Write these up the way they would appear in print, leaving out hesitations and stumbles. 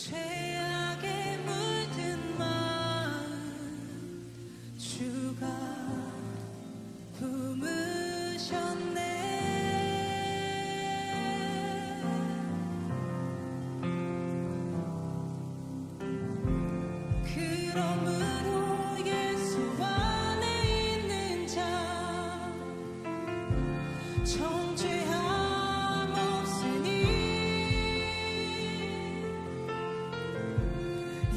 죄악에 물든 마음 주가 품으셨네. 그러므로 예수 안에 있는 자 정죄함 없으니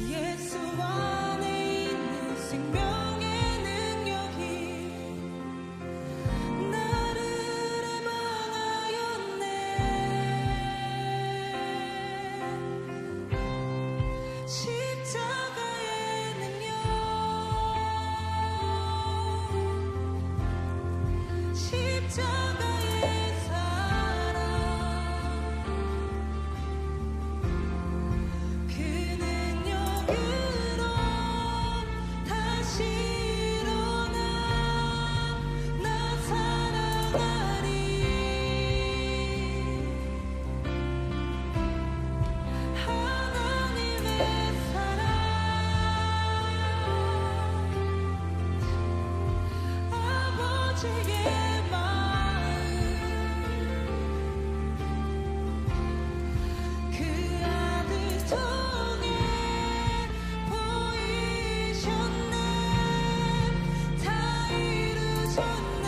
예수 안에 있는 생명의 능력이 나를 해방하였네. 십자가의 능력, 십자가의 사랑, 그 능력으로 다시 일어나 나 살아가리. 하나님의 사랑, 아버지의 마음, 그 아들 통해 보이셨네. 다 이루셨네.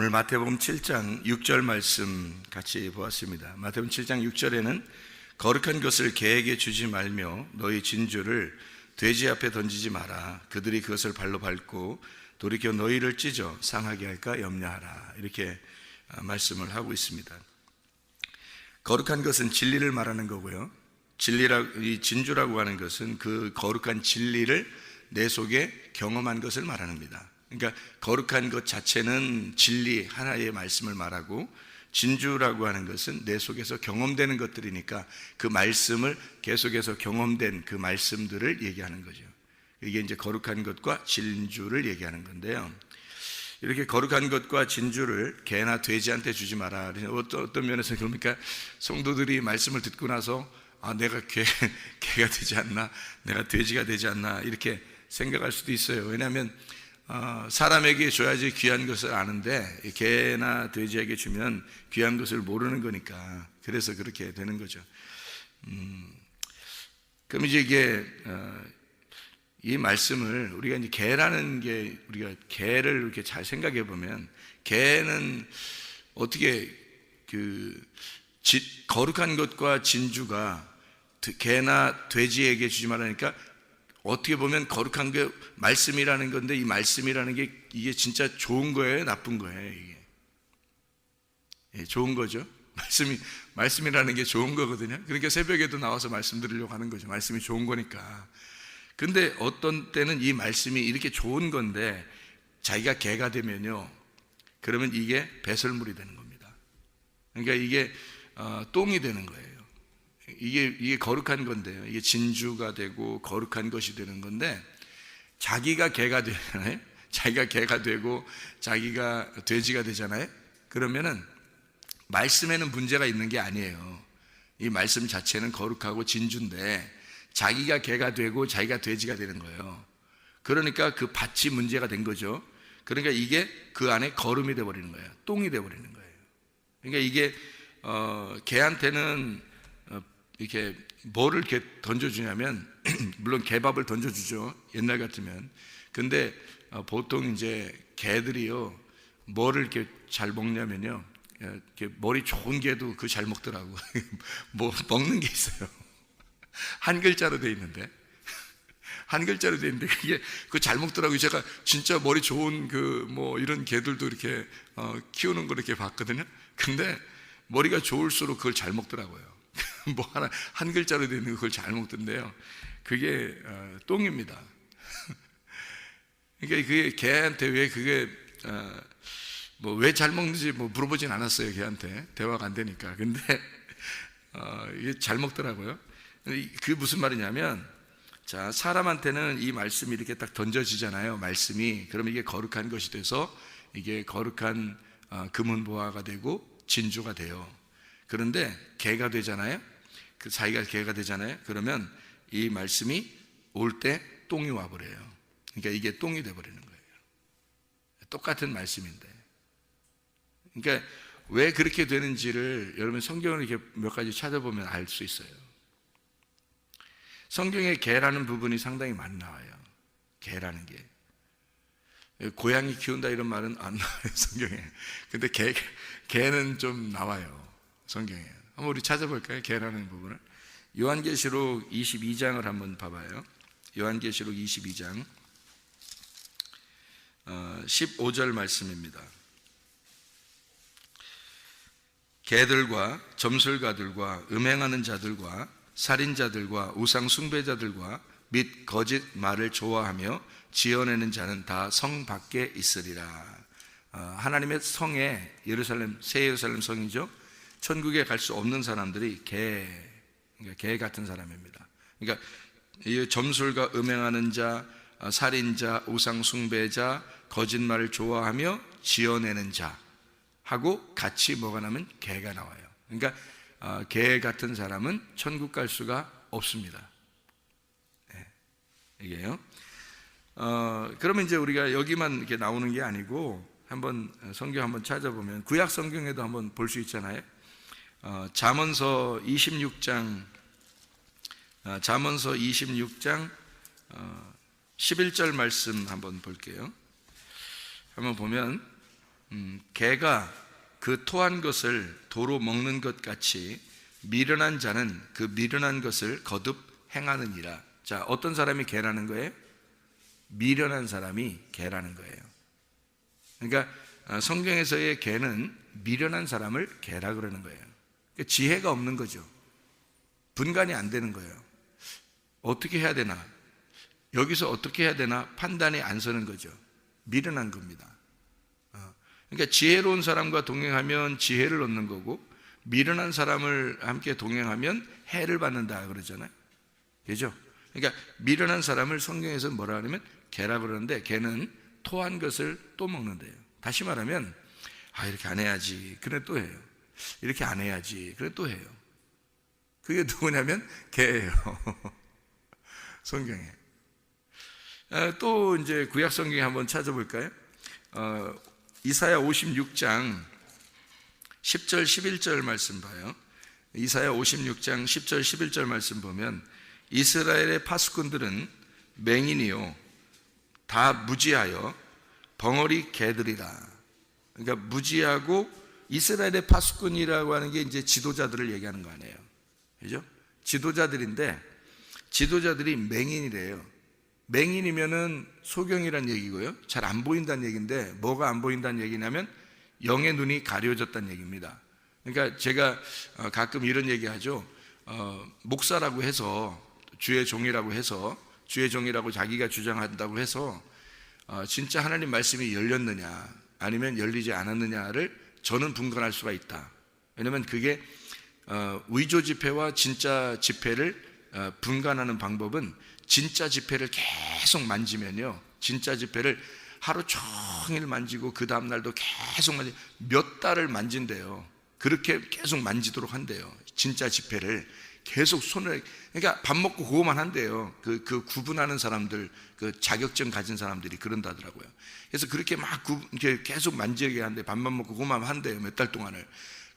오늘 마태복음 7장 6절 말씀 같이 보았습니다. 마태복음 7장 6절에는 거룩한 것을 개에게 주지 말며 너희 진주를 돼지 앞에 던지지 마라. 그들이 그것을 발로 밟고 돌이켜 너희를 찢어 상하게 할까 염려하라. 이렇게 말씀을 하고 있습니다. 거룩한 것은 진리를 말하는 거고요. 이 진주라고 하는 것은 그 거룩한 진리를 내 속에 경험한 것을 말합니다. 그러니까 거룩한 것 자체는 진리 하나의 말씀을 말하고, 진주라고 하는 것은 내 속에서 경험되는 것들이니까 그 말씀을 계속해서 경험된 그 말씀들을 얘기하는 거죠. 이게 이제 거룩한 것과 진주를 얘기하는 건데요. 이렇게 거룩한 것과 진주를 개나 돼지한테 주지 마라. 어떤 면에서 그러니까 성도들이 말씀을 듣고 나서 내가 개가 되지 않나, 내가 돼지가 되지 않나 이렇게 생각할 수도 있어요. 왜냐하면 사람에게 줘야지 귀한 것을 아는데 개나 돼지에게 주면 귀한 것을 모르는 거니까, 그래서 그렇게 되는 거죠. 그럼 이제 이게 이 말씀을 우리가 이제 개라는 게, 우리가 개를 이렇게 잘 생각해 보면 개는 어떻게 거룩한 것과 진주가 개나 돼지에게 주지 말라니까, 어떻게 보면 거룩한 게 말씀이라는 건데, 이 말씀이라는 게 이게 진짜 좋은 거예요, 나쁜 거예요? 이게 좋은 거죠. 말씀이라는 게 좋은 거거든요. 그러니까 새벽에도 나와서 말씀 드리려고 하는 거죠. 말씀이 좋은 거니까. 근데 어떤 때는 이 말씀이 이렇게 좋은 건데 자기가 개가 되면요, 그러면 이게 배설물이 되는 겁니다. 그러니까 이게 똥이 되는 거예요. 이게 거룩한 건데요. 이게 진주가 되고 거룩한 것이 되는 건데, 자기가 개가 되잖아요. 자기가 개가 되고 자기가 돼지가 되잖아요. 그러면은 말씀에는 문제가 있는 게 아니에요. 이 말씀 자체는 거룩하고 진주인데 자기가 개가 되고 자기가 돼지가 되는 거예요. 그러니까 그 밭이 문제가 된 거죠. 그러니까 이게 그 안에 거름이 되어버리는 거예요. 똥이 되어버리는 거예요. 그러니까 이게 개한테는 이렇게 뭐를 이렇게 던져주냐면 물론 개밥을 던져주죠, 옛날 같으면. 근데 보통 이제 개들이요, 뭐를 이렇게 잘 먹냐면요, 이렇게 머리 좋은 개도 그거 잘 먹더라고. 뭐 먹는 게 있어요. 한 글자로 돼 있는데, 그게 그거 잘 먹더라고요. 제가 진짜 머리 좋은 뭐 이런 개들도 이렇게 키우는 걸 이렇게 봤거든요. 근데 머리가 좋을수록 그걸 잘 먹더라고요. 뭐 하나 한 글자로 되어 있는 그걸 잘 먹던데요, 그게 똥입니다. 그러니까 그게 개한테 왜 그게 뭐 왜 잘 먹는지 뭐 물어보진 않았어요. 개한테 대화가 안 되니까. 근데 이게 잘 먹더라고요. 그게 무슨 말이냐면, 자, 사람한테는 이 말씀이 이렇게 딱 던져지잖아요. 말씀이. 그러면 이게 거룩한 것이 돼서 이게 거룩한 금은보화가 되고 진주가 돼요. 그런데 개가 되잖아요. 그 자기가 개가 되잖아요. 그러면 이 말씀이 올 때 똥이 와버려요. 그러니까 이게 똥이 돼버리는 거예요. 똑같은 말씀인데. 그러니까 왜 그렇게 되는지를 여러분 성경을 이렇게 몇 가지 찾아보면 알 수 있어요. 성경에 개라는 부분이 상당히 많이 나와요. 개라는 게. 고양이 키운다 이런 말은 안 나와요, 성경에. 근데 개는 좀 나와요, 성경에. 한번 우리 찾아볼까요? 개라는 부분을. 요한계시록 22장을 한번 봐봐요. 요한계시록 22장 15절 말씀입니다. 개들과 점술가들과 음행하는 자들과 살인자들과 우상 숭배자들과 및 거짓 말을 좋아하며 지어내는 자는 다 성 밖에 있으리라. 하나님의 성에, 새 예루살렘 성이죠. 천국에 갈 수 없는 사람들이 그러니까 개 같은 사람입니다. 그러니까 이 점술가, 음행하는 자, 살인자, 우상 숭배자, 거짓말을 좋아하며 지어내는 자 하고 같이 뭐가 나면 개가 나와요. 그러니까 개 같은 사람은 천국 갈 수가 없습니다. 네, 이게요. 그러면 이제 우리가 여기만 이렇게 나오는 게 아니고 한번 성경 한번 찾아보면 구약 성경에도 한번 볼 수 있잖아요. 잠언서 26장 11절 말씀 한번 볼게요. 한번 보면 개가 그 토한 것을 도로 먹는 것 같이 미련한 자는 그 미련한 것을 거듭 행하느니라. 자, 어떤 사람이 개라는 거예요? 미련한 사람이 개라는 거예요. 그러니까 성경에서의 개는 미련한 사람을 개라 그러는 거예요. 그러니까 지혜가 없는 거죠. 분간이 안 되는 거예요. 어떻게 해야 되나? 여기서 어떻게 해야 되나? 판단이 안 서는 거죠. 미련한 겁니다. 그러니까 지혜로운 사람과 동행하면 지혜를 얻는 거고, 미련한 사람을 함께 동행하면 해를 받는다 그러잖아요. 그죠? 그러니까 미련한 사람을 성경에서 뭐라 하냐면 개라 그러는데, 개는 토한 것을 또 먹는데요. 다시 말하면 이렇게 안 해야지, 그래 또 해요. 이렇게 안 해야지, 그래 또 해요. 그게 누구냐면 개예요. 성경에. 또 이제 구약 성경에 한번 찾아볼까요? 이사야 56장 10절 11절 말씀 봐요. 이사야 56장 10절 11절 말씀 보면, 이스라엘의 파수꾼들은 맹인이요 다 무지하여 벙어리 개들이라. 그러니까 무지하고, 이스라엘의 파수꾼이라고 하는 게 이제 지도자들을 얘기하는 거 아니에요. 그죠? 지도자들인데, 지도자들이 맹인이래요. 맹인이면은 소경이란 얘기고요, 잘 안 보인다는 얘기인데, 뭐가 안 보인다는 얘기냐면 영의 눈이 가려졌다는 얘기입니다. 그러니까 제가 가끔 이런 얘기하죠. 목사라고 해서, 주의 종이라고 해서, 주의 종이라고 자기가 주장한다고 해서 진짜 하나님 말씀이 열렸느냐 아니면 열리지 않았느냐를 저는 분간할 수가 있다. 왜냐하면 그게 위조 지폐와 진짜 지폐를 분간하는 방법은, 진짜 지폐를 계속 만지면요, 진짜 지폐를 하루 종일 만지고 그 다음날도 계속 만지고 몇 달을 만진대요. 그렇게 계속 만지도록 한대요. 진짜 지폐를 계속 손을, 그러니까 밥 먹고 그거만 한대요. 그 구분하는 사람들, 그 자격증 가진 사람들이 그런다더라고요. 그래서 그렇게 막 계속 만지게 한대. 밥만 먹고 그거만 한대요, 몇 달 동안을.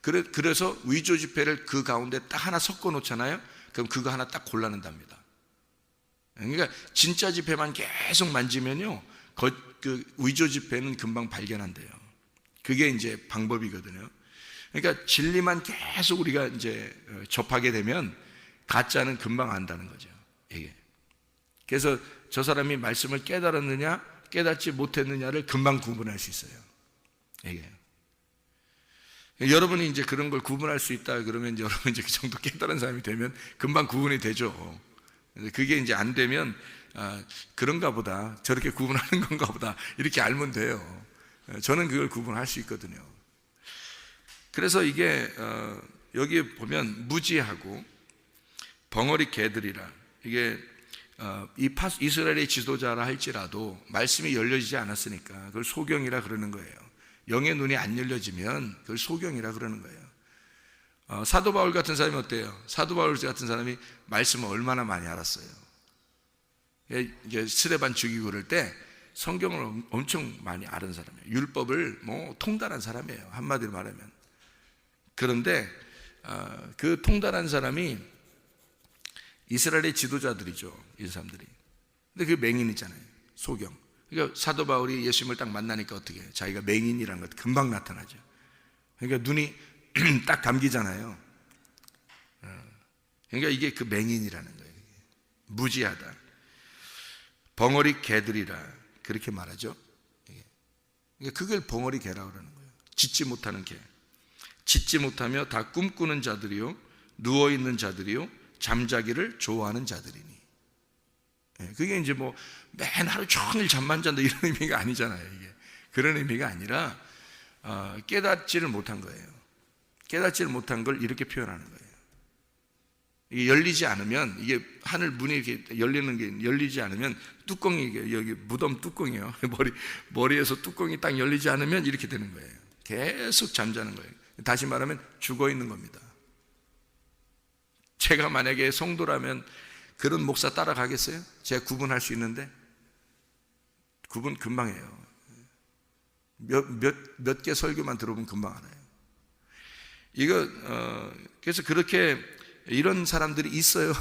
그래서 위조 지폐를 그 가운데 딱 하나 섞어 놓잖아요. 그럼 그거 하나 딱 골라낸답니다. 그러니까 진짜 지폐만 계속 만지면요, 그 위조 지폐는 금방 발견한대요. 그게 이제 방법이거든요. 그러니까 진리만 계속 우리가 이제 접하게 되면 가짜는 금방 안다는 거죠. 이게. 그래서 저 사람이 말씀을 깨달았느냐 깨닫지 못했느냐를 금방 구분할 수 있어요. 이게. 여러분이 이제 그런 걸 구분할 수 있다 그러면, 여러분 이제 그 정도 깨달은 사람이 되면 금방 구분이 되죠. 그게 이제 안 되면 그런가 보다, 저렇게 구분하는 건가 보다, 이렇게 알면 돼요. 저는 그걸 구분할 수 있거든요. 그래서 이게 여기 보면 무지하고 벙어리 개들이라, 이게 이스라엘의 지도자라 할지라도 말씀이 열려지지 않았으니까 그걸 소경이라 그러는 거예요. 영의 눈이 안 열려지면 그걸 소경이라 그러는 거예요. 사도 바울 같은 사람이 어때요? 사도 바울 같은 사람이 말씀을 얼마나 많이 알았어요. 이제 스데반 죽이고 그럴 때 성경을 엄청 많이 아는 사람이에요. 율법을 통달한 사람이에요, 한마디로 말하면. 그런데 그 통달한 사람이 이스라엘의 지도자들이죠, 이 사람들이. 근데 그게 맹인이잖아요, 소경. 그러니까 사도 바울이 예수님을 딱 만나니까 어떻게 해요? 자기가 맹인이라는 것 금방 나타나죠. 그러니까 눈이 딱 감기잖아요. 그러니까 이게 그 맹인이라는 거예요. 무지하다. 벙어리 개들이라 그렇게 말하죠. 그러니까 그걸 벙어리 개라고 그러는 거예요. 짖지 못하는 개. 짖지 못하며 다 꿈꾸는 자들이요, 누워있는 자들이요, 잠자기를 좋아하는 자들이니. 그게 이제 맨 하루 종일 잠만 잔다 이런 의미가 아니잖아요. 이게 그런 의미가 아니라 깨닫지를 못한 거예요. 깨닫지를 못한 걸 이렇게 표현하는 거예요. 이게 열리지 않으면, 이게 하늘 문이 이렇게 열리는 게 열리지 않으면, 뚜껑이 여기 무덤 뚜껑이요, 머리에서 뚜껑이 딱 열리지 않으면 이렇게 되는 거예요. 계속 잠자는 거예요. 다시 말하면 죽어 있는 겁니다. 제가 만약에 성도라면 그런 목사 따라가겠어요? 제가 구분할 수 있는데? 구분 금방 해요. 몇 개 설교만 들어보면 금방 알아요. 그래서 그렇게 이런 사람들이 있어요.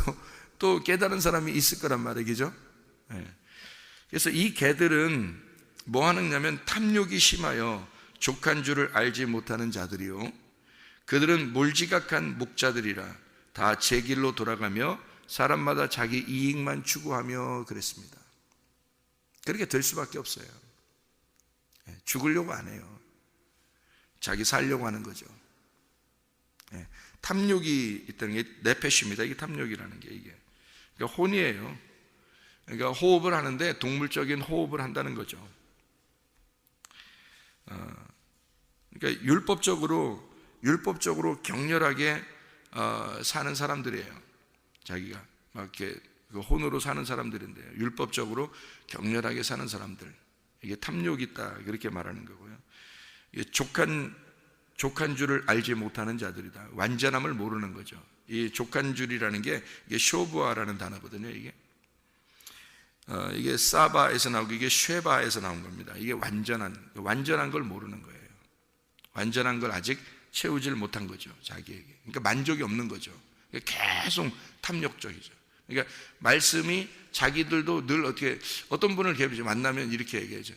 또 깨달은 사람이 있을 거란 말이죠. 그래서 이 개들은 뭐 하느냐면 탐욕이 심하여 족한 줄을 알지 못하는 자들이요 그들은 몰지각한 목자들이라 다 제 길로 돌아가며 사람마다 자기 이익만 추구하며 그랬습니다. 그렇게 될 수밖에 없어요. 죽으려고 안 해요. 자기 살려고 하는 거죠. 탐욕이 있다는 게 네페시입니다. 이게 탐욕이라는 게 이게. 그러니까 혼이에요. 그러니까 호흡을 하는데 동물적인 호흡을 한다는 거죠. 그러니까 율법적으로 격렬하게 사는 사람들이에요. 자기가 막 이렇게 그 혼으로 사는 사람들인데요. 율법적으로 격렬하게 사는 사람들. 이게 탐욕이 있다 그렇게 말하는 거고요. 이게 족한 줄을 알지 못하는 자들이다. 완전함을 모르는 거죠. 이 족한 줄이라는 게 이게 쇼부아라는 단어거든요. 이게 사바에서 나오고 이게 쉐바에서 나온 겁니다. 이게 완전한 걸 모르는 거예요. 완전한 걸 아직 채우질 못한 거죠. 자기에게. 그러니까 만족이 없는 거죠. 계속 탐욕적이죠. 그러니까 말씀이 자기들도 늘 어떤 분을 만나면 이렇게 얘기하죠.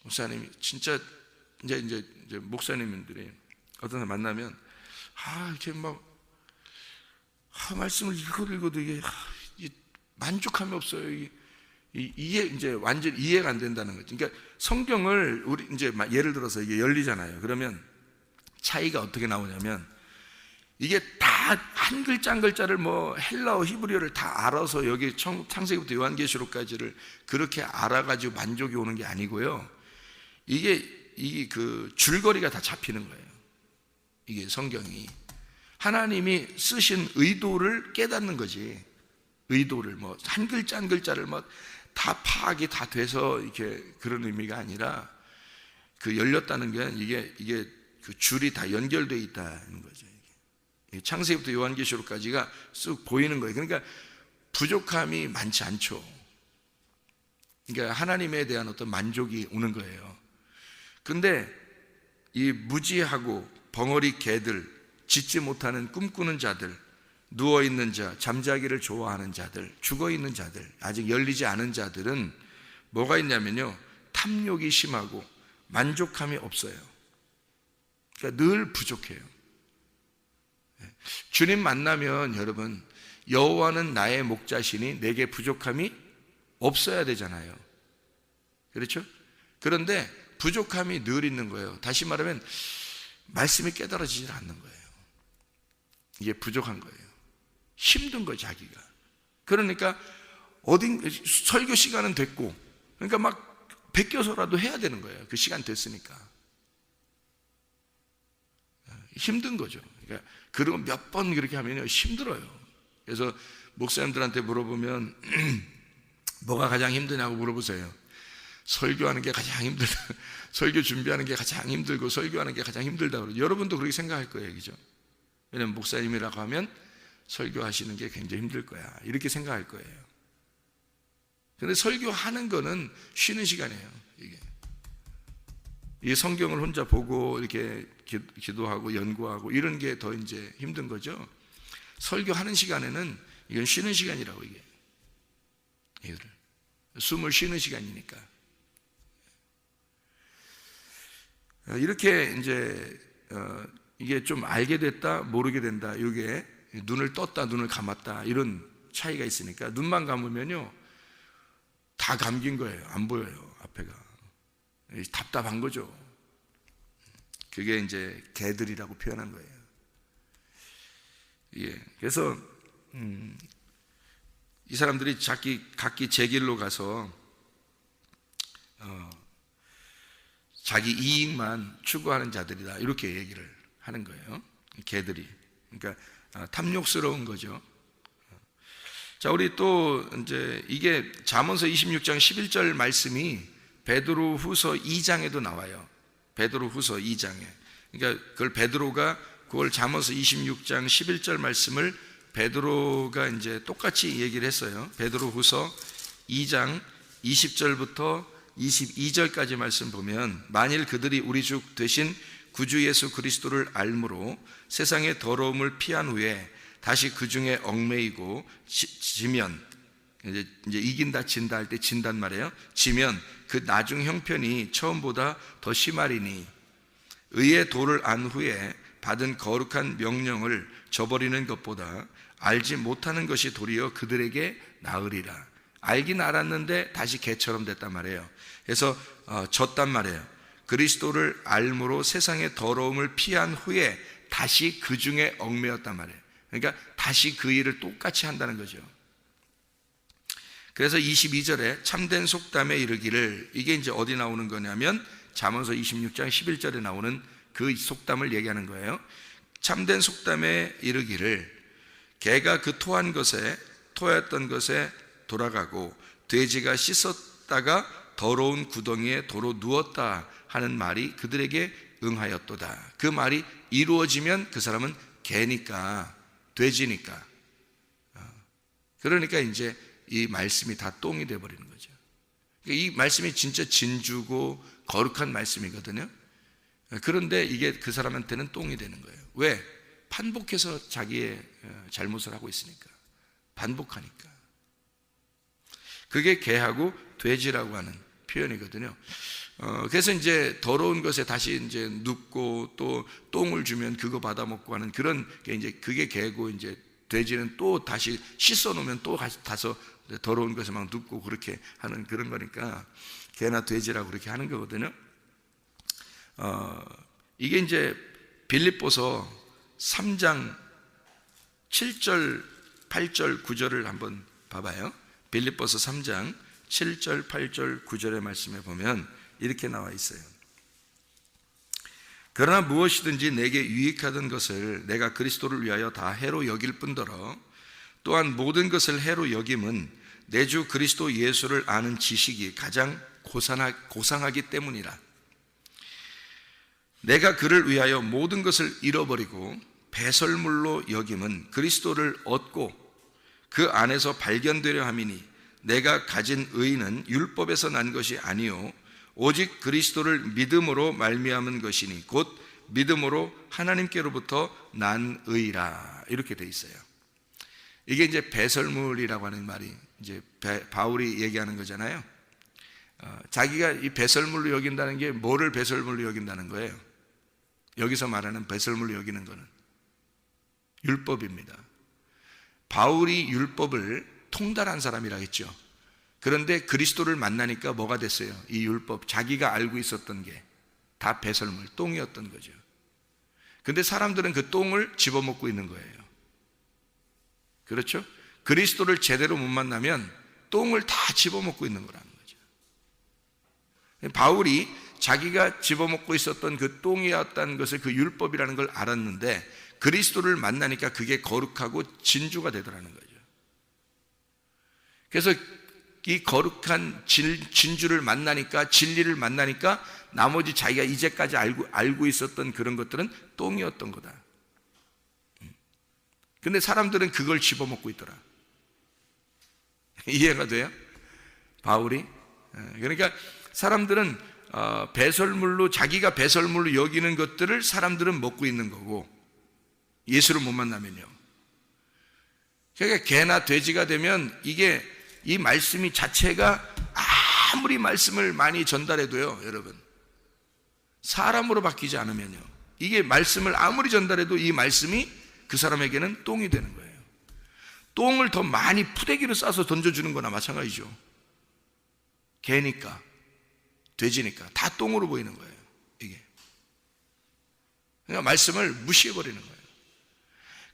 목사님이 진짜 이제 목사님들이 어떤 사람 만나면 이렇게 막 말씀을 읽어도 이게 만족함이 없어요. 이제 완전 이해가 안 된다는 거죠. 그러니까 성경을 우리 이제 예를 들어서 이게 열리잖아요. 그러면 차이가 어떻게 나오냐면 이게 다 한 글자 한 글자를 뭐 헬라어 히브리어를 다 알아서 여기 창세기부터 요한계시록까지를 그렇게 알아가지고 만족이 오는 게 아니고요. 이게 그 줄거리가 다 잡히는 거예요. 이게 성경이 하나님이 쓰신 의도를 깨닫는 거지. 의도를 뭐 한 글자 한 글자를 뭐 다 파악이 다 돼서 이렇게 그런 의미가 아니라 그 열렸다는 게 이게 그 줄이 다 연결되어 있다는 거죠. 이게 창세기부터 요한계시록까지가 쑥 보이는 거예요. 그러니까 부족함이 많지 않죠. 그러니까 하나님에 대한 어떤 만족이 오는 거예요. 근데 이 무지하고 벙어리 개들, 짓지 못하는 꿈꾸는 자들, 누워있는 자, 잠자기를 좋아하는 자들, 죽어있는 자들, 아직 열리지 않은 자들은 뭐가 있냐면요, 탐욕이 심하고 만족함이 없어요. 그러니까 늘 부족해요. 주님 만나면 여러분, 여호와는 나의 목자시니 내게 부족함이 없어야 되잖아요. 그렇죠? 그런데 부족함이 늘 있는 거예요. 다시 말하면 말씀이 깨달아지질 않는 거예요. 이게 부족한 거예요. 힘든 거예요, 자기가. 그러니까 설교 시간은 됐고, 그러니까 막 베껴서라도 해야 되는 거예요. 그 시간 됐으니까. 힘든 거죠. 그러니까 그리고 몇 번 그렇게 하면 힘들어요. 그래서 목사님들한테 물어보면 뭐가 가장 힘드냐고 물어보세요. 설교하는 게 가장 힘들다. 설교 준비하는 게 가장 힘들고 설교하는 게 가장 힘들다 그러죠. 여러분도 그렇게 생각할 거예요, 그죠? 왜냐면 목사님이라고 하면 설교하시는 게 굉장히 힘들 거야, 이렇게 생각할 거예요. 그런데 설교하는 거는 쉬는 시간이에요. 이게 성경을 혼자 보고 이렇게 기도하고 연구하고 이런 게 더 이제 힘든 거죠. 설교하는 시간에는 이건 쉬는 시간이라고, 이게 숨을 쉬는 시간이니까. 이렇게 이제 이게 좀 알게 됐다 모르게 된다, 이게 눈을 떴다 눈을 감았다 이런 차이가 있으니까 눈만 감으면요 다 감긴 거예요. 안 보여요, 앞에가. 답답한 거죠. 그게 이제 개들이라고 표현한 거예요. 그래서 이 사람들이 각기 제 길로 가서 자기 이익만 추구하는 자들이다, 이렇게 얘기를 하는 거예요. 개들이. 그러니까 탐욕스러운 거죠. 자, 우리 또 이제 이게 잠언서 26장 11절 말씀이 베드로후서 2장에도 나와요. 베드로후서 2장에. 그러니까 그걸 베드로가 그걸 잠언서 26장 11절 말씀을 베드로가 이제 똑같이 얘기를 했어요. 베드로후서 2장 20절부터 22절까지 말씀 보면, 만일 그들이 우리 주 되신 구주 예수 그리스도를 알므로 세상의 더러움을 피한 후에 다시 그 중에 얽매이고 지면, 이제 이긴다 진다 할 때 진단 말이에요. 지면 그 나중 형편이 처음보다 더 심하리니 의의 도를 안 후에 받은 거룩한 명령을 저버리는 것보다 알지 못하는 것이 도리어 그들에게 나으리라. 알긴 알았는데 다시 개처럼 됐단 말이에요. 그래서 졌단 말이에요. 그리스도를 알므로 세상의 더러움을 피한 후에 다시 그 중에 얽매였단 말이에요. 그러니까 다시 그 일을 똑같이 한다는 거죠. 그래서 22절에 참된 속담에 이르기를, 이게 이제 어디 나오는 거냐면 잠언서 26장 11절에 나오는 그 속담을 얘기하는 거예요. 참된 속담에 이르기를 개가 그 토하였던 것에 돌아가고 돼지가 씻었다가 더러운 구덩이에 도로 누웠다 하는 말이 그들에게 응하였도다. 그 말이 이루어지면 그 사람은 개니까, 돼지니까. 그러니까 이제 이 말씀이 다 똥이 되어버리는 거죠. 이 말씀이 진짜 진주고 거룩한 말씀이거든요. 그런데 이게 그 사람한테는 똥이 되는 거예요. 왜? 반복해서 자기의 잘못을 하고 있으니까. 반복하니까. 그게 개하고 돼지라고 하는 표현이거든요. 그래서 이제 더러운 것에 다시 이제 눕고 또 똥을 주면 그거 받아 먹고 하는 그런 게 이제 그게 개고, 이제 돼지는 또 다시 씻어 놓으면 또 가서 더러운 것에 막 눕고 그렇게 하는 그런 거니까 개나 돼지라고 그렇게 하는 거거든요. 이게 이제 빌립보서 3장 7절, 8절, 9절을 한번 봐봐요. 빌립보서 3장 7절, 8절, 9절의 말씀에 보면 이렇게 나와 있어요. 그러나 무엇이든지 내게 유익하던 것을 내가 그리스도를 위하여 다 해로 여길 뿐더러 또한 모든 것을 해로 여김은 내 주 그리스도 예수를 아는 지식이 가장 고상하기 때문이라. 내가 그를 위하여 모든 것을 잃어버리고 배설물로 여김은 그리스도를 얻고 그 안에서 발견되려 함이니 내가 가진 의는 율법에서 난 것이 아니요 오직 그리스도를 믿음으로 말미암은 것이니 곧 믿음으로 하나님께로부터 난 의라. 이렇게 돼 있어요. 이게 이제 배설물이라고 하는 말이 이제 바울이 얘기하는 거잖아요. 자기가 이 배설물로 여긴다는 게 뭐를 배설물로 여긴다는 거예요? 여기서 말하는 배설물로 여기는 거는 율법입니다. 바울이 율법을 통달한 사람이라 했죠. 그런데 그리스도를 만나니까 뭐가 됐어요? 이 율법, 자기가 알고 있었던 게 다 배설물, 똥이었던 거죠. 근데 사람들은 그 똥을 집어먹고 있는 거예요. 그렇죠? 그리스도를 제대로 못 만나면 똥을 다 집어먹고 있는 거라는 거죠. 바울이 자기가 집어먹고 있었던 그 똥이었다는 것을, 그 율법이라는 걸 알았는데 그리스도를 만나니까 그게 거룩하고 진주가 되더라는 거죠. 그래서 이 거룩한 진주를 만나니까, 진리를 만나니까 나머지 자기가 이제까지 알고 있었던 그런 것들은 똥이었던 거다. 근데 사람들은 그걸 집어먹고 있더라. 이해가 돼요? 바울이? 그러니까 사람들은 배설물로, 자기가 배설물로 여기는 것들을 사람들은 먹고 있는 거고, 예수를 못 만나면요. 그러니까 개나 돼지가 되면 이게, 이 말씀이 자체가 아무리 말씀을 많이 전달해도요, 여러분, 사람으로 바뀌지 않으면요, 이게 말씀을 아무리 전달해도 이 말씀이 그 사람에게는 똥이 되는 거예요. 똥을 더 많이 푸대기로 싸서 던져주는 거나 마찬가지죠. 개니까, 돼지니까 다 똥으로 보이는 거예요, 이게. 그러니까 말씀을 무시해버리는 거예요.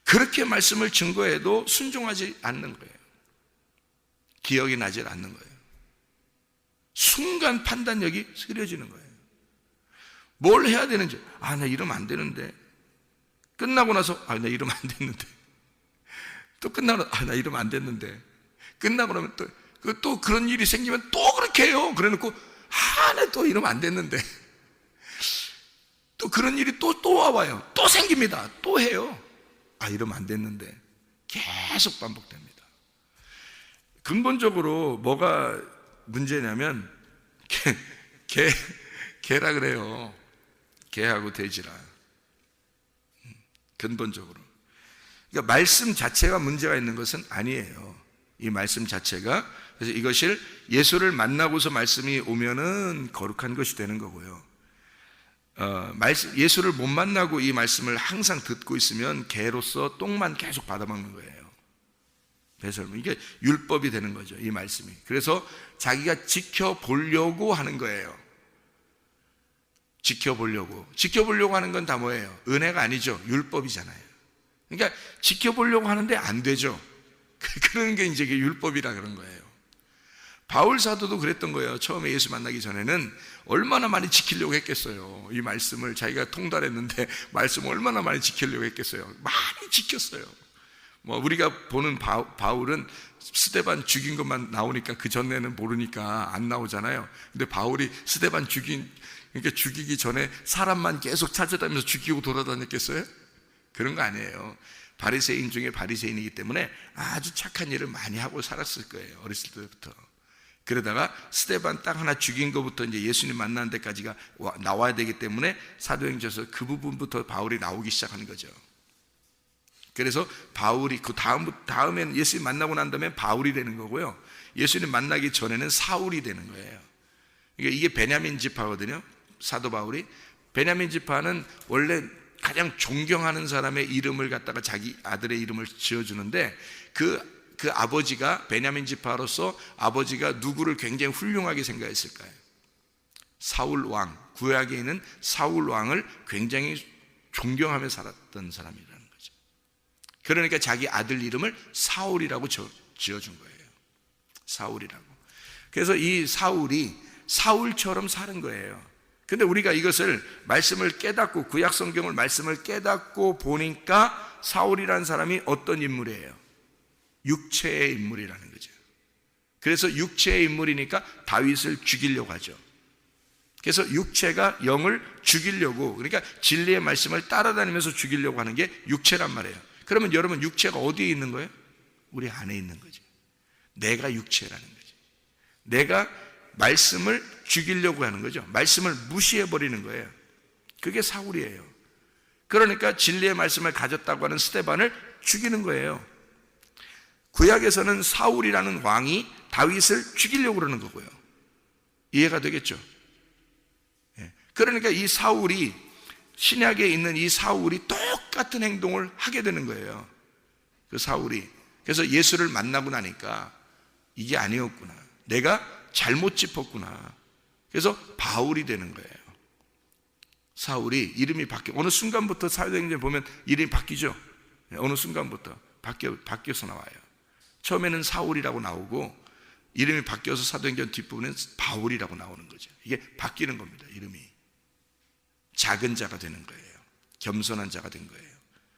그렇게 말씀을 증거해도 순종하지 않는 거예요. 기억이 나질 않는 거예요. 순간 판단력이 흐려지는 거예요. 뭘 해야 되는지, 나 이러면 안 되는데. 끝나고 나서, 나 이러면 안 됐는데. 또 끝나고 나서, 나 이러면 안 됐는데. 끝나고 나면 또 그런 일이 생기면 또 그렇게 해요. 그래 놓고, 나 또 이러면 안 됐는데. 또 그런 일이 또 와봐요. 또 생깁니다. 또 해요. 이러면 안 됐는데. 계속 반복됩니다. 근본적으로 뭐가 문제냐면 개라 그래요. 개하고 돼지라. 근본적으로. 그러니까 말씀 자체가 문제가 있는 것은 아니에요. 이 말씀 자체가. 그래서 이것을 예수를 만나고서 말씀이 오면은 거룩한 것이 되는 거고요. 예수를 못 만나고 이 말씀을 항상 듣고 있으면 개로서 똥만 계속 받아먹는 거예요. 배설물. 이게 율법이 되는 거죠, 이 말씀이. 그래서 자기가 지켜보려고 하는 거예요. 지켜보려고 하는 건 다 뭐예요? 은혜가 아니죠. 율법이잖아요. 그러니까 지켜보려고 하는데 안 되죠. 그런 게 이제 율법이라 그런 거예요. 바울 사도도 그랬던 거예요. 처음에 예수 만나기 전에는 얼마나 많이 지키려고 했겠어요. 이 말씀을 자기가 통달했는데 말씀을 얼마나 많이 지키려고 했겠어요. 많이 지켰어요. 우리가 보는 바울은 스데반 죽인 것만 나오니까 그 전에는 모르니까 안 나오잖아요. 근데 바울이 스데반 그러니까 죽이기 전에 사람만 계속 찾아다니면서 죽이고 돌아다녔겠어요? 그런 거 아니에요. 바리새인 중에 바리새인이기 때문에 아주 착한 일을 많이 하고 살았을 거예요. 어렸을 때부터. 그러다가 스데반 딱 하나 죽인 것부터 이제 예수님 만나는 데까지가 나와야 되기 때문에 사도행전에서 그 부분부터 바울이 나오기 시작하는 거죠. 그래서 바울이 그 다음에는 예수님 만나고 난 다음에 바울이 되는 거고요. 예수님 만나기 전에는 사울이 되는 거예요. 그러니까 이게 베냐민 지파거든요. 사도 바울이. 베냐민 지파는 원래 가장 존경하는 사람의 이름을 갖다가 자기 아들의 이름을 지어주는데 그 아버지가 베냐민 지파로서 아버지가 누구를 굉장히 훌륭하게 생각했을까요? 사울 왕, 구약에 있는 사울 왕을 굉장히 존경하며 살았던 사람이라는 거죠. 그러니까 자기 아들 이름을 사울이라고 지어준 거예요. 사울이라고. 그래서 이 사울이 사울처럼 사는 거예요. 근데 우리가 이것을 말씀을 깨닫고 구약 성경을 말씀을 깨닫고 보니까 사울이라는 사람이 어떤 인물이에요? 육체의 인물이라는 거죠. 그래서 육체의 인물이니까 다윗을 죽이려고 하죠. 그래서 육체가 영을 죽이려고, 그러니까 진리의 말씀을 따라다니면서 죽이려고 하는 게 육체란 말이에요. 그러면 여러분 육체가 어디에 있는 거예요? 우리 안에 있는 거죠. 내가 육체라는 거죠. 내가 말씀을 죽이려고 하는 거죠. 말씀을 무시해버리는 거예요. 그게 사울이에요. 그러니까 진리의 말씀을 가졌다고 하는 스데반을 죽이는 거예요. 구약에서는 사울이라는 왕이 다윗을 죽이려고 그러는 거고요. 이해가 되겠죠? 그러니까 이 사울이, 신약에 있는 이 사울이 똑같은 행동을 하게 되는 거예요. 그 사울이. 그래서 예수를 만나고 나니까 이게 아니었구나, 내가 잘못 짚었구나. 그래서 바울이 되는 거예요. 사울이 이름이 어느 순간부터 사도행전 보면 이름이 바뀌죠. 어느 순간부터 바뀌어서 나와요. 처음에는 사울이라고 나오고 이름이 바뀌어서 사도행전 뒷부분은 바울이라고 나오는 거죠. 이게 바뀌는 겁니다. 이름이. 작은 자가 되는 거예요. 겸손한 자가 된 거예요.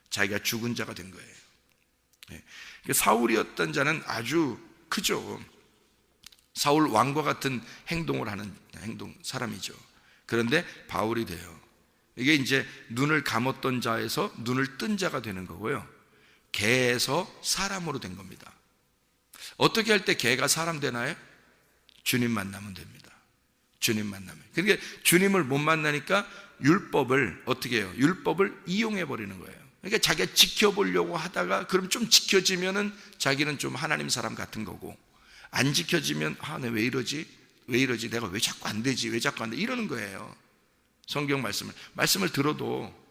자기가 죽은 자가 된 거예요. 사울이었던 자는 아주 크죠. 사울 왕과 같은 행동을 하는 사람이죠. 그런데 바울이 돼요. 이게 이제 눈을 감았던 자에서 눈을 뜬 자가 되는 거고요. 개에서 사람으로 된 겁니다. 어떻게 할 때 개가 사람 되나요? 주님 만나면 됩니다. 주님 만나면. 그러니까 주님을 못 만나니까 율법을 어떻게 해요? 율법을 이용해 버리는 거예요. 그러니까 자기가 지켜보려고 하다가 그럼 좀 지켜지면은 자기는 좀 하나님 사람 같은 거고, 안 지켜지면 내 왜 이러지? 내가 왜 자꾸 안 되지? 왜 자꾸 안 돼? 이러는 거예요. 성경 말씀을 들어도.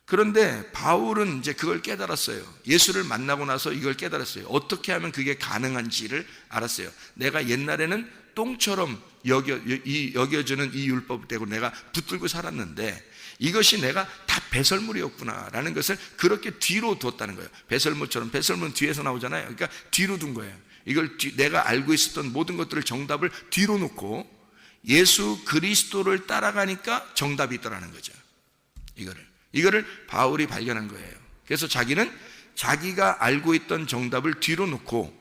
그런데 바울은 이제 그걸 깨달았어요. 예수를 만나고 나서 이걸 깨달았어요. 어떻게 하면 그게 가능한지를 알았어요. 내가 옛날에는 똥처럼 여겨지는 이 율법대로 내가 붙들고 살았는데 이것이 내가 다 배설물이었구나라는 것을 그렇게 뒤로 뒀다는 거예요. 배설물처럼. 배설물은 뒤에서 나오잖아요. 그러니까 뒤로 둔 거예요. 이걸 내가 알고 있었던 모든 것들을 정답을 뒤로 놓고 예수 그리스도를 따라가니까 정답이 있더라는 거죠. 이거를 바울이 발견한 거예요. 그래서 자기는 자기가 알고 있던 정답을 뒤로 놓고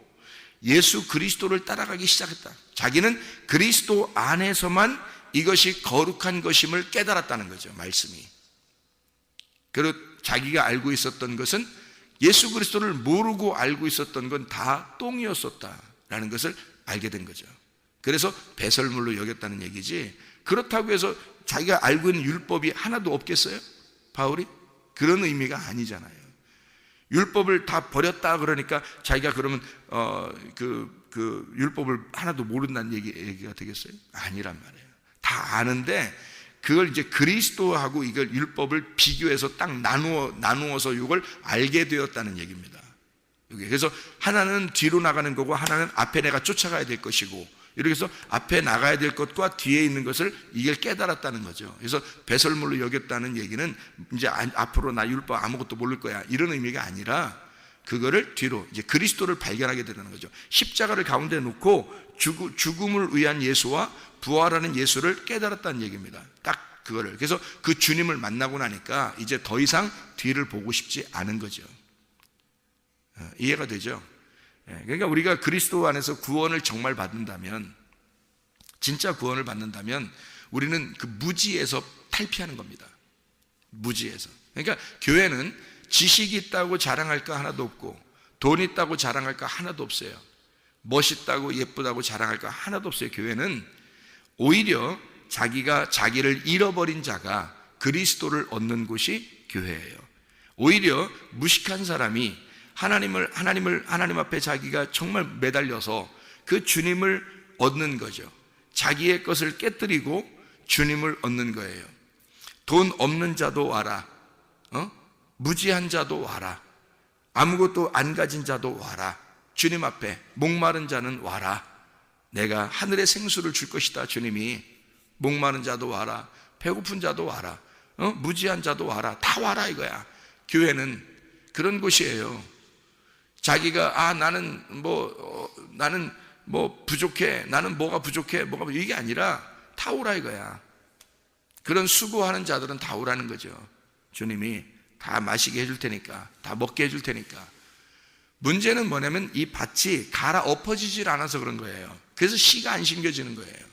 예수 그리스도를 따라가기 시작했다. 자기는 그리스도 안에서만 이것이 거룩한 것임을 깨달았다는 거죠. 말씀이. 그리고 자기가 알고 있었던 것은, 예수 그리스도를 모르고 알고 있었던 건 다 똥이었었다라는 것을 알게 된 거죠. 그래서 배설물로 여겼다는 얘기지, 그렇다고 해서 자기가 알고 있는 율법이 하나도 없겠어요? 바울이? 그런 의미가 아니잖아요. 율법을 다 버렸다 그러니까 자기가 그러면 그 율법을 하나도 모른다는 얘기가 되겠어요? 아니란 말이에요. 다 아는데 그걸 이제 그리스도하고 이걸 율법을 비교해서 딱 나누어서 이걸 알게 되었다는 얘기입니다. 그래서 하나는 뒤로 나가는 거고 하나는 앞에 내가 쫓아가야 될 것이고, 이렇게 해서 앞에 나가야 될 것과 뒤에 있는 것을 이걸 깨달았다는 거죠. 그래서 배설물로 여겼다는 얘기는 이제 앞으로 나 율법 아무것도 모를 거야 이런 의미가 아니라 그거를 뒤로 이제 그리스도를 발견하게 되는 거죠. 십자가를 가운데 놓고 죽음을 위한 예수와 부활하는 예수를 깨달았다는 얘기입니다. 딱 그거를. 그래서 그 주님을 만나고 나니까 이제 더 이상 뒤를 보고 싶지 않은 거죠. 이해가 되죠? 그러니까 우리가 그리스도 안에서 구원을 정말 받는다면, 진짜 구원을 받는다면 우리는 그 무지에서 탈피하는 겁니다. 무지에서. 그러니까 교회는 지식이 있다고 자랑할 거 하나도 없고, 돈 있다고 자랑할 거 하나도 없어요. 멋있다고 예쁘다고 자랑할 거 하나도 없어요. 교회는 오히려 자기가 자기를 잃어버린 자가 그리스도를 얻는 곳이 교회예요. 오히려 무식한 사람이 하나님 앞에 자기가 정말 매달려서 그 주님을 얻는 거죠. 자기의 것을 깨뜨리고 주님을 얻는 거예요. 돈 없는 자도 와라. 무지한 자도 와라. 아무것도 안 가진 자도 와라. 주님 앞에 목마른 자는 와라. 내가 하늘의 생수를 줄 것이다. 주님이 목마른 자도 와라. 배고픈 자도 와라. 무지한 자도 와라. 다 와라 이거야. 교회는 그런 곳이에요. 자기가 나는 뭐 부족해, 나는 뭐가 부족해, 이게 아니라 다 오라 이거야. 그런 수고하는 자들은 다 오라는 거죠. 주님이 다 마시게 해줄 테니까, 다 먹게 해줄 테니까. 문제는 뭐냐면 이 밭이 갈아 엎어지질 않아서 그런 거예요. 그래서 씨가 안 심겨지는 거예요.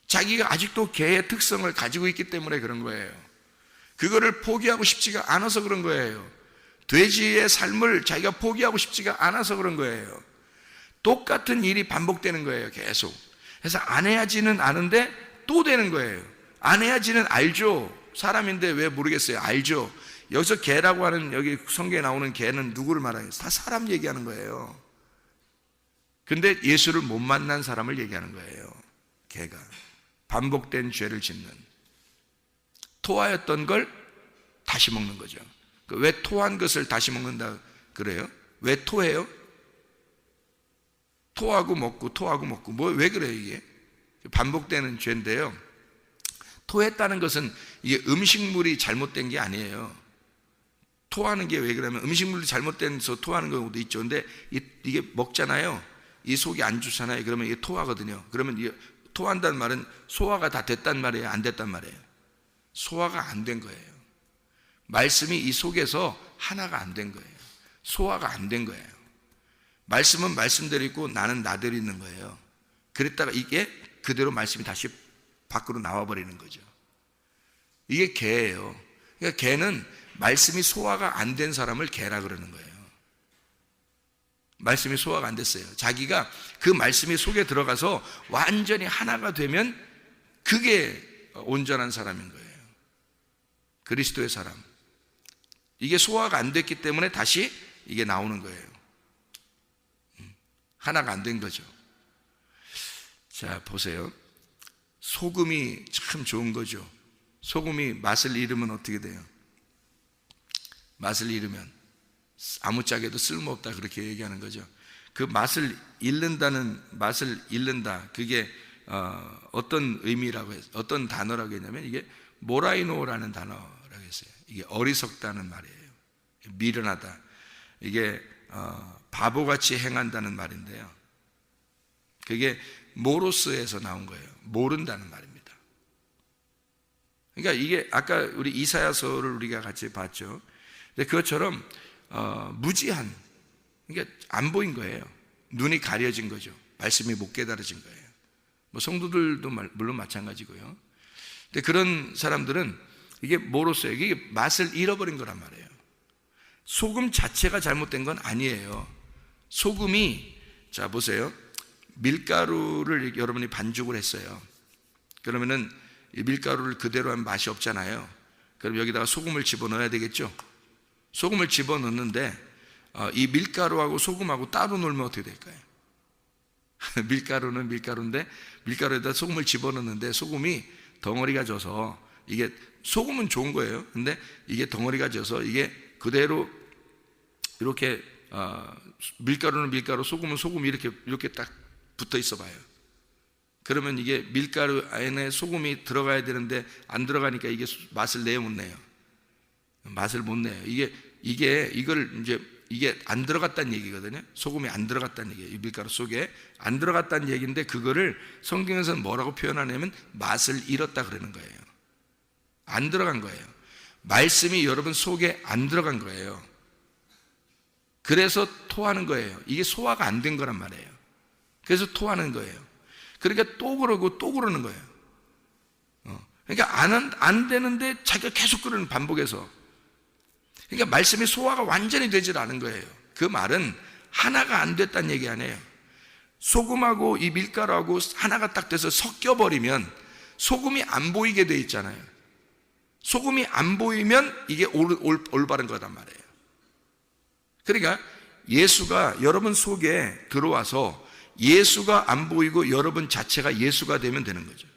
자기가 아직도 개의 특성을 가지고 있기 때문에 그런 거예요. 그거를 포기하고 싶지가 않아서 그런 거예요. 돼지의 삶을 자기가 포기하고 싶지가 않아서 그런 거예요. 똑같은 일이 반복되는 거예요. 계속. 그래서 안 해야지는 아는데 또 되는 거예요. 안 해야지는 알죠. 사람인데 왜 모르겠어요. 알죠. 여기서 개라고 하는, 여기 성경에 나오는 개는 누구를 말하는 거예요? 다 사람 얘기하는 거예요. 근데 예수를 못 만난 사람을 얘기하는 거예요. 개가 반복된 죄를 짓는, 토하였던 걸 다시 먹는 거죠. 왜 토한 것을 다시 먹는다 그래요? 왜 토해요? 토하고 먹고 왜 그래요? 이게 반복되는 죄인데요. 토했다는 것은 이게 음식물이 잘못된 게 아니에요. 토하는 게 왜 그러냐면 음식물이 잘못돼서 토하는 경우도 있죠. 근데 이게 먹잖아요. 이 속이 안 좋잖아요. 그러면 이게 토하거든요. 그러면 이게 토한다는 말은 소화가 다 됐단 말이에요? 안 됐단 말이에요? 소화가 안 된 거예요. 말씀이 이 속에서 하나가 안 된 거예요. 소화가 안 된 거예요. 말씀은 말씀대로 있고 나는 나대로 있는 거예요. 그랬다가 이게 그대로 말씀이 다시 밖으로 나와버리는 거죠. 이게 개예요. 그러니까 개는 말씀이 소화가 안 된 사람을 개라 그러는 거예요. 말씀이 소화가 안 됐어요. 자기가 그 말씀이 속에 들어가서 완전히 하나가 되면 그게 온전한 사람인 거예요. 그리스도의 사람. 이게 소화가 안 됐기 때문에 다시 이게 나오는 거예요. 하나가 안 된 거죠. 자, 보세요. 소금이 참 좋은 거죠. 소금이 맛을 잃으면 어떻게 돼요? 맛을 잃으면 아무짝에도 쓸모없다 그렇게 얘기하는 거죠. 그 맛을 잃는다. 그게 어떤 의미라고 해서 어떤 단어라고 했냐면 이게 모라이노라는 단어라고 했어요. 이게 어리석다는 말이에요. 미련하다. 이게 바보같이 행한다는 말인데요. 그게 모로스에서 나온 거예요. 모른다는 말입니다. 그러니까 이게 아까 우리 이사야서를 우리가 같이 봤죠. 근데 그것처럼 무지한, 그러니까 안 보인 거예요. 눈이 가려진 거죠. 말씀이 못 깨달아진 거예요. 뭐 성도들도 물론 마찬가지고요. 근데 그런 사람들은 이게 뭐로써요? 이게 맛을 잃어버린 거란 말이에요. 소금 자체가 잘못된 건 아니에요. 소금이, 자 보세요. 밀가루를 여러분이 반죽을 했어요. 그러면은 이 밀가루를 그대로 하면 맛이 없잖아요. 그럼 여기다가 소금을 집어넣어야 되겠죠. 소금을 집어넣는데 이 밀가루하고 소금하고 따로 놀면 어떻게 될까요? 밀가루는 밀가루인데 밀가루에다 소금을 집어넣는데 소금이 덩어리가 져서, 이게 소금은 좋은 거예요. 근데 이게 덩어리가 져서 이게 그대로 이렇게 밀가루는 밀가루, 소금은 소금 이렇게 딱 붙어 있어 봐요. 그러면 이게 밀가루 안에 소금이 들어가야 되는데 안 들어가니까 이게 맛을 내요, 못 내요? 맛을 못 내요. 이게 안 들어갔다는 얘기거든요. 소금이 안 들어갔다는 얘기예요. 이 밀가루 속에 안 들어갔다는 얘기인데, 그거를 성경에서는 뭐라고 표현하냐면 맛을 잃었다 그러는 거예요. 안 들어간 거예요. 말씀이 여러분 속에 안 들어간 거예요. 그래서 토하는 거예요. 이게 소화가 안 된 거란 말이에요. 그래서 토하는 거예요. 그러니까 또 그러고 또 그러는 거예요. 그러니까 안 되는데 자기가 계속 그러는, 반복해서. 그러니까 말씀이 소화가 완전히 되질 않은 거예요. 그 말은 하나가 안 됐다는 얘기 아니에요. 소금하고 이 밀가루하고 하나가 딱 돼서 섞여버리면 소금이 안 보이게 돼 있잖아요. 소금이 안 보이면 이게 올바른 거단 말이에요. 그러니까 예수가 여러분 속에 들어와서 예수가 안 보이고 여러분 자체가 예수가 되면 되는 거죠.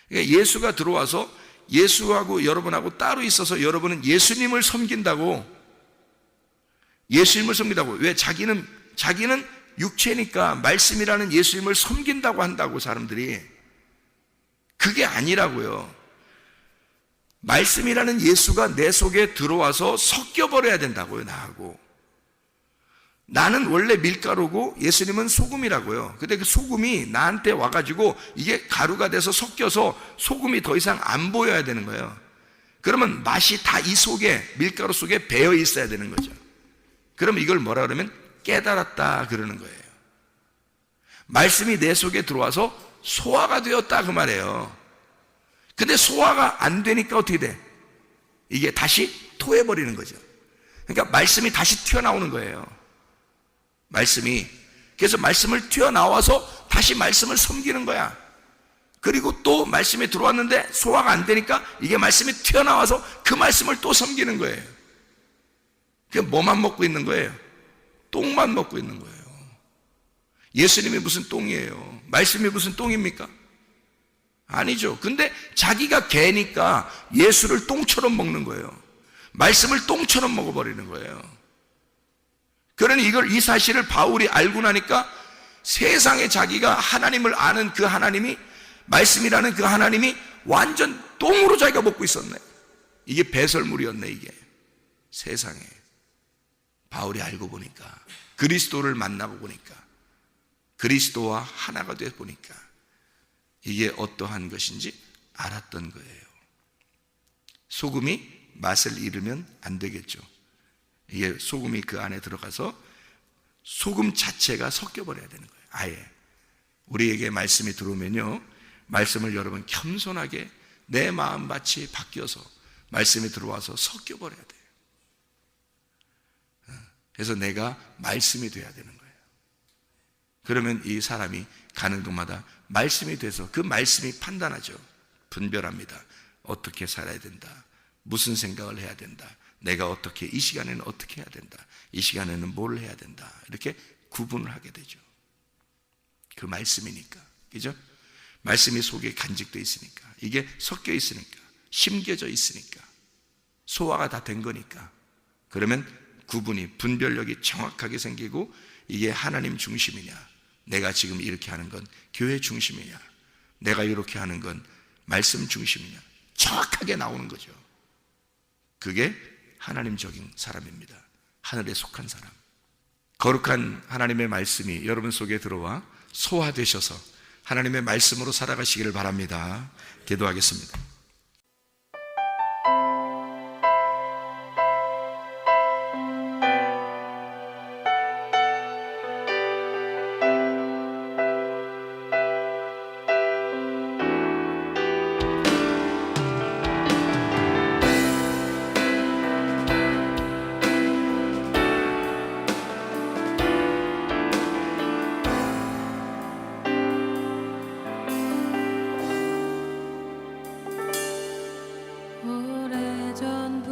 그러니까 예수가 들어와서 예수하고 여러분하고 따로 있어서 여러분은 예수님을 섬긴다고. 왜? 자기는 육체니까 말씀이라는 예수님을 섬긴다고 한다고, 사람들이. 그게 아니라고요. 말씀이라는 예수가 내 속에 들어와서 섞여버려야 된다고요, 나하고. 나는 원래 밀가루고 예수님은 소금이라고요. 근데 그 소금이 나한테 와가지고 이게 가루가 돼서 섞여서 소금이 더 이상 안 보여야 되는 거예요. 그러면 맛이 다 이 속에, 밀가루 속에 배어 있어야 되는 거죠. 그러면 이걸 뭐라 그러면 깨달았다 그러는 거예요. 말씀이 내 속에 들어와서 소화가 되었다 그 말이에요. 근데 소화가 안 되니까 어떻게 돼? 이게 다시 토해버리는 거죠. 그러니까 말씀이 다시 튀어나오는 거예요. 그래서 말씀을 튀어나와서 다시 말씀을 섬기는 거야. 그리고 또 말씀이 들어왔는데 소화가 안 되니까 이게 말씀이 튀어나와서 그 말씀을 또 섬기는 거예요. 그게 뭐만 먹고 있는 거예요? 똥만 먹고 있는 거예요. 예수님이 무슨 똥이에요? 말씀이 무슨 똥입니까? 아니죠. 근데 자기가 개니까 예수를 똥처럼 먹는 거예요. 말씀을 똥처럼 먹어버리는 거예요. 그러니 이 사실을 바울이 알고 나니까 세상에 자기가 하나님을 아는 그 하나님이, 말씀이라는 그 하나님이 완전 똥으로 자기가 먹고 있었네. 이게 배설물이었네, 이게. 세상에. 바울이 알고 보니까, 그리스도를 만나고 보니까, 그리스도와 하나가 돼 보니까 이게 어떠한 것인지 알았던 거예요. 소금이 맛을 잃으면 안 되겠죠. 이게 소금이 그 안에 들어가서 소금 자체가 섞여버려야 되는 거예요. 아예. 우리에게 말씀이 들어오면요, 말씀을 여러분 겸손하게 내 마음밭이 바뀌어서 말씀이 들어와서 섞여버려야 돼요. 그래서 내가 말씀이 돼야 되는 거예요. 그러면 이 사람이 가는 곳마다 말씀이 돼서 그 말씀이 판단하죠. 분별합니다. 어떻게 살아야 된다. 무슨 생각을 해야 된다. 내가 어떻게, 이 시간에는 어떻게 해야 된다. 이 시간에는 뭘 해야 된다. 이렇게 구분을 하게 되죠. 그 말씀이니까. 그죠? 말씀이 속에 간직되어 있으니까. 이게 섞여 있으니까. 심겨져 있으니까. 소화가 다 된 거니까. 그러면 구분이, 분별력이 정확하게 생기고, 이게 하나님 중심이냐, 내가 지금 이렇게 하는 건 교회 중심이냐, 내가 이렇게 하는 건 말씀 중심이냐, 정확하게 나오는 거죠. 그게 하나님적인 사람입니다. 하늘에 속한 사람. 거룩한 하나님의 말씀이 여러분 속에 들어와 소화되셔서 하나님의 말씀으로 살아가시기를 바랍니다. 기도하겠습니다. 오래전